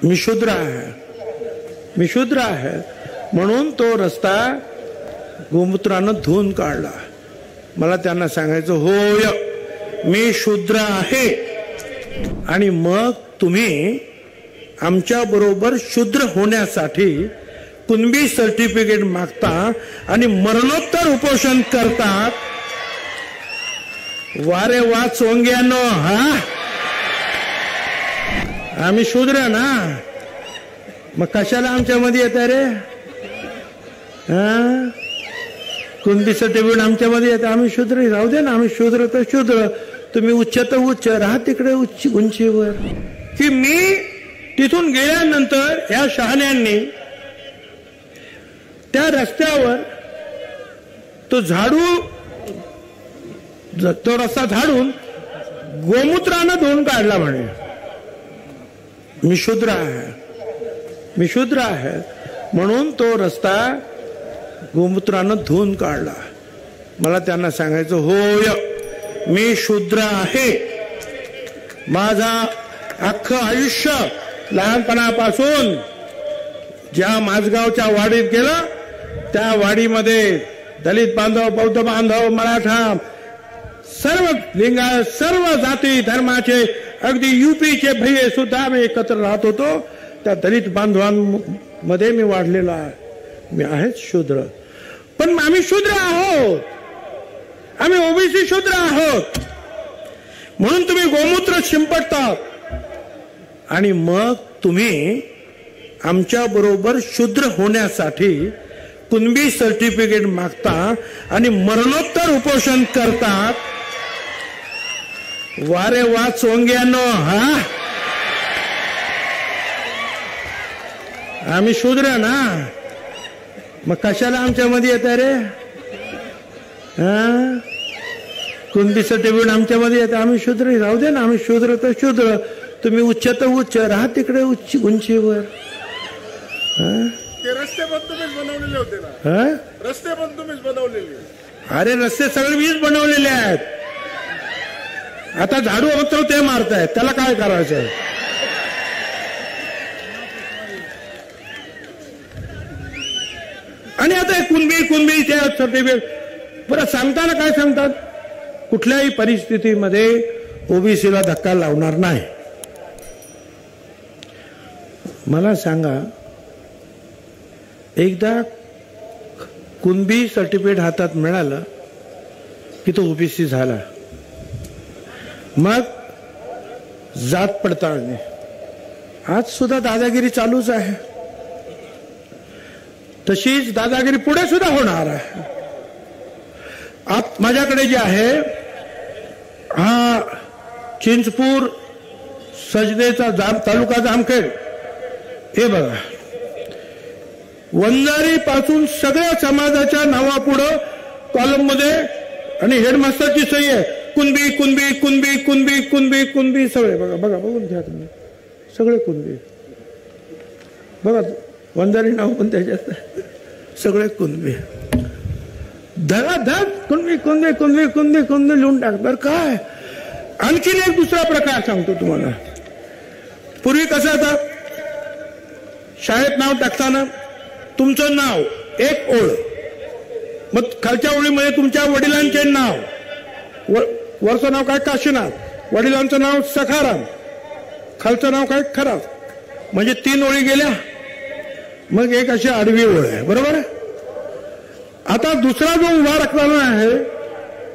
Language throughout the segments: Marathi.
मी शूद्र आहे म्हणून तो रस्ता गोमूत्रानं धुवून काढला. मला त्यांना सांगायचं होय मी शूद्र आहे आणि मग तुम्ही आमच्या बरोबर शूद्र होण्यासाठी कुणबी सर्टिफिकेट मागता आणि मरणोत्तर उपोषण करतात. वारे वा चोंग्यानो, हा आम्ही शूद्र ना, मग कशाला आमच्यामध्ये येत रे? हा कुणबी सर्टिफिकेट आमच्यामध्ये येतं, आम्ही शूद्र राहू दे ना, आम्ही शूद्र तर शूद्र, तुम्ही उच्च तर उच्च राहा तिकडे उंचीवर. की मी तिथून गेल्यानंतर या शहाण्यांनी त्या रस्त्यावर तो रस्ता झाडून गोमूत्रानं धुवून काढला. म्हणे मी शूद्र आहे म्हणून तो रस्ता गोमूत्रानं धुवून काढला. मला त्यांना सांगायचं होय मी शूद्र आहे. माझा अख्खं आयुष्य लहानपणापासून ज्या माझगावच्या वाडीत गेलं त्या वाडीमध्ये दलित बांधव, बौद्ध बांधव, मराठा, सर्व लिंगायत, सर्व जाती धर्माचे, अगदी यूपीचे भैये सुद्धा आम्ही एकत्र राहत होतो. त्या दलित बांधवांमध्ये मी वाढलेला आहे. मी आहेच शूद्र, पण आम्ही शूद्र आहोत, आम्ही ओबीसी शूद्र आहोत म्हणून तुम्ही गोमूत्र शिंपडतात आणि मग तुम्ही आमच्या बरोबर शूद्र होण्यासाठी कुणबी सर्टिफिकेट मागता आणि मरणोत्तर उपोषण करतात. वारे वा चोंग्यानो, हा आम्ही शूद्र ना, मग कशाला आमच्यामध्ये येत रे? हा कुणबी सर्टिफिकेट आमच्यामध्ये येतं, आम्ही शूद्र राहू दे ना, आम्ही शूद्र तर शूद्र, तुम्ही उच्च तर उच्च राहा तिकडे उंचीवर. रस्ते पण तुम्हीच बनवलेले होते ना? रस्ते पण तुम्हीच बनवलेले? अरे रस्ते सगळे मीच बनवलेले आहेत. आता झाडू होतो ते मारतायत, त्याला काय करायचं? आणि आता कुणबी त्या सर्टिफिकेट परत सांगताना काय सांगतात? कुठल्याही परिस्थितीमध्ये ओबीसीला धक्का लावणार नाही. मला सांगा, एकदा कुणबी सर्टिफिकेट हातात मिळालं की तो ओबीसी झाला. मग जात पडताळणी, आज सुद्धा दादागिरी चालूच आहे. तशीच दादागिरी पुढे सुद्धा होणार आहे. माझ्याकडे जे आहे हा चिंचपूर सजदेचा तालुका जामखेड, हे बघा, वंजारी पासून सगळ्या समाजाच्या नावापुढं कॉलम मध्ये आणि हेडमास्टरची सही आहे, कुणबी कुणबी कुणबी कुणबी कुणबी कुणबी सगळे. बघा बघा बघून घ्या तुम्ही, सगळे कुणबी. बघा वंजारी नाव पण त्याच्यात, सगळे कुणबी. धडाधड कुणबी कुणबी कुणबी कुणबी कुणबी लिहून टाकतात. काय आणखीन एक दुसरा प्रकार सांगतो तुम्हाला. पूर्वी कसं आता शाळेत नाव टाकताना तुमचं नाव एक ओळ, मग खालच्या ओळीमध्ये तुमच्या वडिलांचे नाव, वरचं नाव काय काशीनाथ, वडिलांचं नाव सखाराम, खालचं नाव काय खराब, म्हणजे 3 ओळी गेल्या. मग एक अशी आडवी ओळ आहे, बरोबर आहे. आता दुसरा जो उभा रखलेला आहे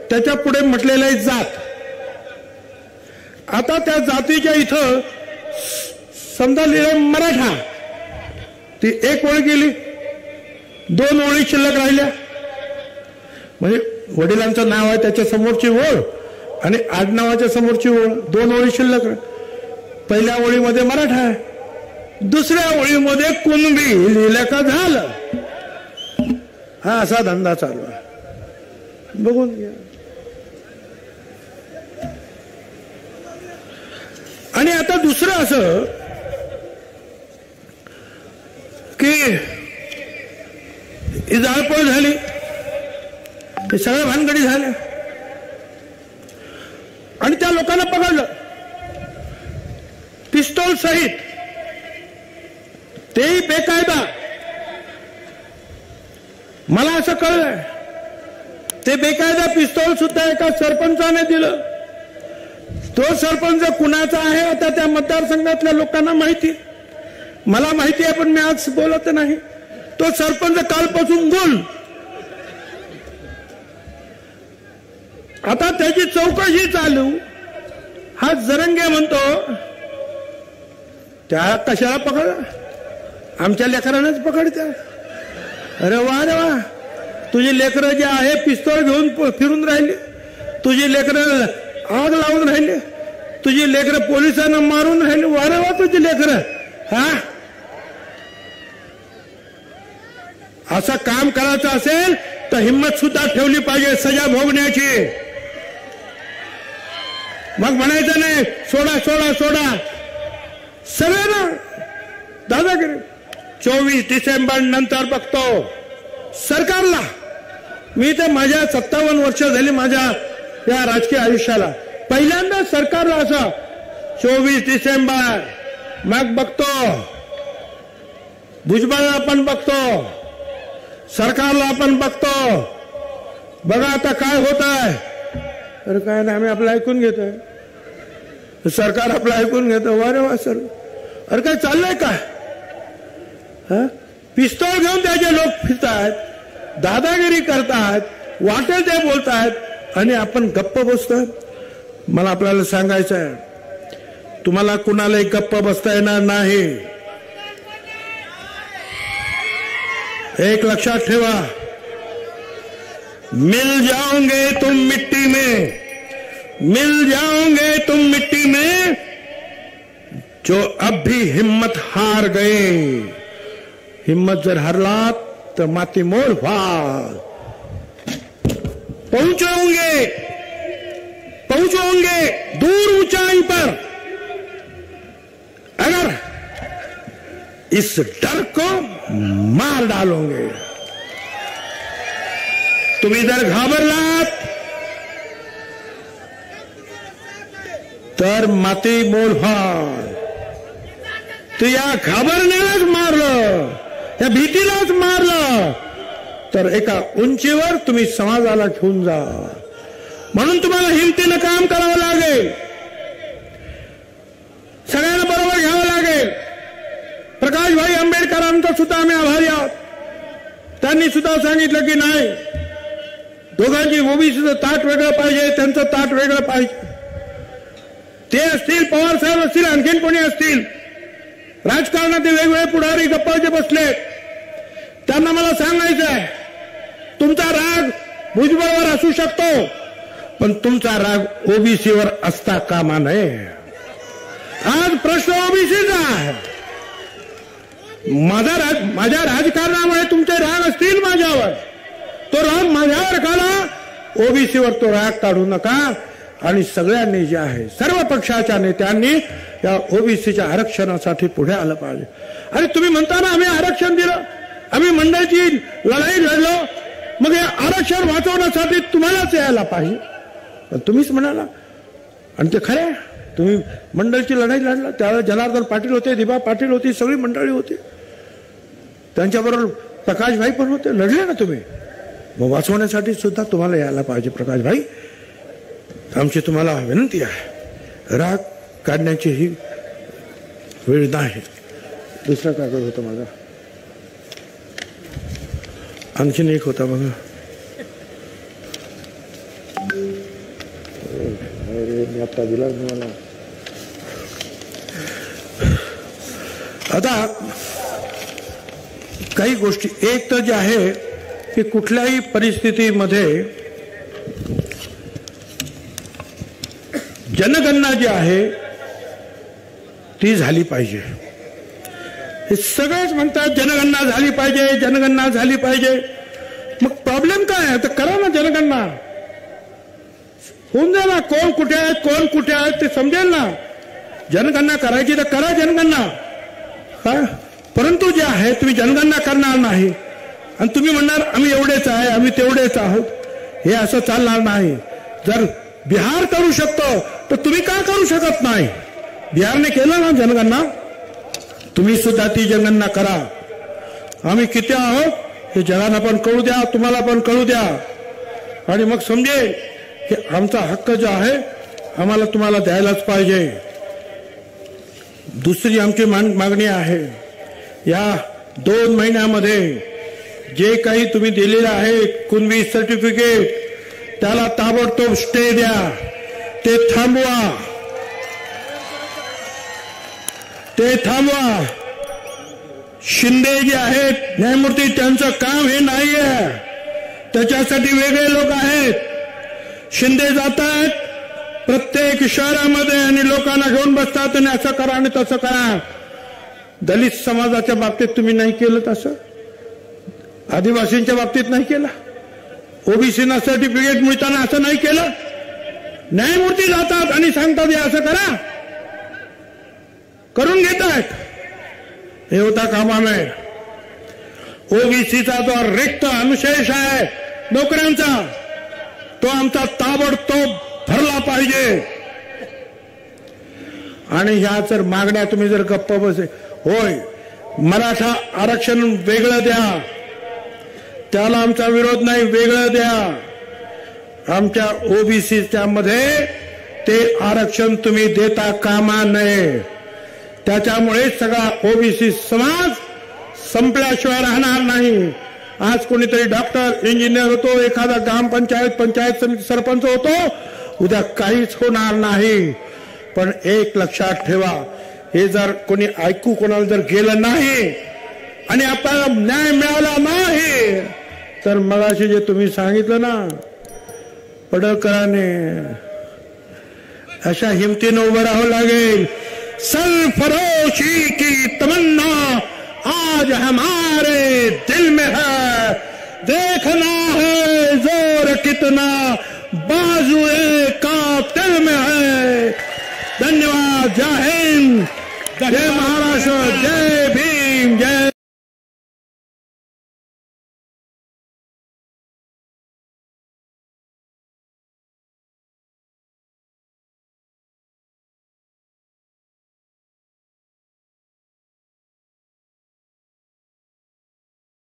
त्याच्या पुढे म्हटलेलं आहे जात. आता त्या जातीच्या इथं समजा लिहिलं मराठा, ती एक ओळ गेली, 2 ओळी शिल्लक राहिल्या. म्हणजे वडिलांचं नाव आहे त्याच्या समोरची ओळ आणि आडनावाच्या समोरची ओळ, 2 ओळी शिल्लक. पहिल्या ओळीमध्ये मराठा आहे, दुसऱ्या ओळीमध्ये कुणबी लिहिलं का झालं. हा असा धंदा चालू आहे, बघून घ्या. आणि आता दुसरं असं की ही जाळपोळ झाली, हे सगळ्या भानगडी झाल्या आणि त्या लोकांना पकडलं पिस्तूल सहित. तेही बेकायदा. मला असं कळलंय ते बेकायदा पिस्तॉल सुद्धा एका सरपंचाने दिलं. तो सरपंच कुणाचा आहे आता त्या मतदारसंघातल्या लोकांना माहिती, मला माहिती आहे, पण मी आज बोलत नाही. तो सरपंच कालपासून गुल. आता त्याची चौकशी चालू. हा जरंगे म्हणतो त्या कशाला पकड, आमच्या लेकरांनाच पकडत्या. अरे वा रे वा, तुझी लेकरं जे आहे पिस्तॉल घेऊन फिरून राहिली, तुझी लेकरं आग लावून राहिली, तुझी लेकरं पोलिसांना मारून राहिली. वा रे वा तुझी लेकरं. हा, असं काम करायचं असेल तर हिम्मत सुद्धा ठेवली पाहिजे सजा भोगण्याची. मग म्हणायचं नाही सोडा सोडा सोडा. सगळे ना दादागिरी. 24 डिसेंबर नंतर बघतो सरकारला. मी तर माझ्या 57 वर्ष झाली माझ्या या राजकीय आयुष्याला, पहिल्यांदा सरकारला असं 24 डिसेंबर. मग बघतो भुजबळला पण बघतो, सरकारला पण बघतो. बघा आता काय होत आहे. अरे काय नाही, आम्ही आपलं ऐकून घेतोय, सरकार आपलं ऐकून घेतो. वा रे वा सर. अरे काय चाललंय काय. पिस्तॉल घेऊन त्याचे लोक फिरतात, दादागिरी करतात, वाटेल ते बोलतात आणि आपण गप्प बसतो. मला आपल्याला सांगायचं आहे, तुम्हाला कुणालाही गप्प बसता येणार नाही. एक लक्षात ठेवा, मिल जाओगे तुम मिट्टी में, मिल जाओगे तुम मिट्टी में, जो अब भी हिम्मत हार गए. हिम्मत जर हरलात तो माती मोल व्हाल. पहुंचोगे पहुंचोगे दूर ऊंचाई पर, अगर इस डर को मार डालोगे. तुम्ही जर घाबरलात तर माती मोल व्हाल. तू या घाबरण्यालाच मारलं, या भीतीलाच मारलं तर एका उंचीवर तुम्ही समाजाला घेऊन जा. म्हणून तुम्हाला हिमतीनं काम करावं लागेल, सगळ्यांना बरोबर घ्यावं लागेल. प्रकाशभाई आंबेडकरांचा सुद्धा आम्ही आभारी आहोत. त्यांनी सुद्धा सांगितलं की नाही, दोघांची ओबीसीचं ताट वेगळं पाहिजे, त्यांचं ताट वेगळं पाहिजे. ते असतील, पवार साहेब असतील, आणखीन कोणी असतील, राजकारणात वेगवेगळे पुढारी गप्पाचे बसले. त्यांना मला सांगायचं आहे, तुमचा राग भुजबळवर असू शकतो, पण तुमचा राग ओबीसीवर असता कामा नये. आज प्रश्न ओबीसीचा आहे. माझ्या राजकारणामुळे तुमचे राग असतील माझ्यावर, तो राग माझ्यावर काढा, ओबीसीवर तो राग काढू नका. आणि सगळ्यांनी जे आहे, सर्व पक्षाच्या नेत्यांनी या ओबीसीच्या आरक्षणासाठी पुढे आलं पाहिजे. आणि तुम्ही म्हणता ना आम्ही आरक्षण दिलं, आम्ही मंडळची लढाई लढलो, मग हे आरक्षण वाचवण्यासाठी तुम्हालाच यायला पाहिजे. पण तुम्हीच म्हणाला, आणि ते खरे, तुम्ही मंडळची लढाई लढला. त्यावेळेस जनार्दन पाटील होते, दिबा पाटील होती, सगळी मंडळी होती, त्यांच्याबरोबर प्रकाशभाई पण होते. लढले ना तुम्ही, मग वाचवण्यासाठी सुद्धा तुम्हाला यायला पाहिजे. प्रकाशभाई, आमची तुम्हाला विनंती आहे, राग काढण्याची ही वेळ नाही. दुसरा कागद होता माझा, आणखीन एक होता बघा. मी आता दिला तुम्हाला. आता काही गोष्टी, एक तर जे आहे की कुठल्याही परिस्थितीमध्ये जनगणना जी आहे ती झाली पाहिजे. हे सगळेच म्हणतात जनगणना झाली पाहिजे, जनगणना झाली पाहिजे. मग प्रॉब्लेम काय आहे, तर करा ना जनगणना, होऊन जाईल ना. कोण कुठे आहेत, कोण कुठे आहेत ते समजेल ना. जनगणना करायची तर करा जनगणना, काय. परंतु जे आहे तुम्ही जनगणना करणार नाही आणि तुम्ही म्हणणार आम्ही एवढेच आहे, आम्ही तेवढेच आहोत, हे असं चालणार नाही. जर बिहार करू शकतो तर तुम्ही का करू शकत नाही. बिहारने केलं ना जनगणना, तुम्ही सुद्धा ती जनगणना करा. आम्ही किती आहोत हे जगांना पण कळू द्या, तुम्हाला पण कळू द्या, आणि मग समजेल की आमचा हक्क जो आहे आम्हाला तुम्हाला द्यायलाच पाहिजे. दुसरी आमची मागणी आहे, या 2 महिन्यामध्ये जे काही तुम्ही दिलेलं आहे कुणबी सर्टिफिकेट त्याला ताबडतोब स्टे द्या, ते थांबवा. शिंदे जे आहेत न्यायमूर्ती त्यांचं काम हे नाही आहे, त्याच्यासाठी वेगळे लोक आहेत. शिंदे जातात प्रत्येक शहरामध्ये आणि लोकांना घेऊन बसतात आणि असं करा आणि तसं करा. दलित समाजाच्या बाबतीत तुम्ही नाही केलं तसं, आदिवासींच्या बाबतीत नाही केलं, ओबीसीना सर्टिफिकेट मिळताना असं नाही केलं. न्यायमूर्ती जातात आणि सांगतात हे असं करा, करून घेतात. हे होता कामा नये. ओबीसीचा जो रिक्त अनुशेष आहे नोकऱ्यांचा तो आमचा ताबडतोब भरला पाहिजे. आणि ह्या जर मागण्या तुम्ही जर गप्प बसे, होय मराठा आरक्षण वेगळं द्या, त्याला आमचा विरोध नाही, वेगळं द्या. आमच्या ओबीसीच्या मध्ये ते आरक्षण तुम्ही देता कामा नये. त्याच्यामुळे सगळा ओबीसी समाज संपल्याशिवाय राहणार नाही. आज कोणीतरी डॉक्टर, इंजिनियर होतो, एखादा ग्रामपंचायत, पंचायत समिती सरपंच होतो, उद्या काहीच होणार नाही. पण एक लक्षात ठेवा, हे जर कोणी ऐकू कोणाला जर गेलं नाही आणि आपल्याला न्याय मिळाला नाही तर मगाशी जे तुम्ही सांगितलं ना पडळकरांनी, अशा हिमतीनं उभं राहावं लागेल. सरफरोशी की तमन्ना आज हमारे दिल में है, देखना है जोर कितना बाजुए कातिल में है. धन्यवाद. जय हिंद, जय महाराष्ट्र, जय भीम.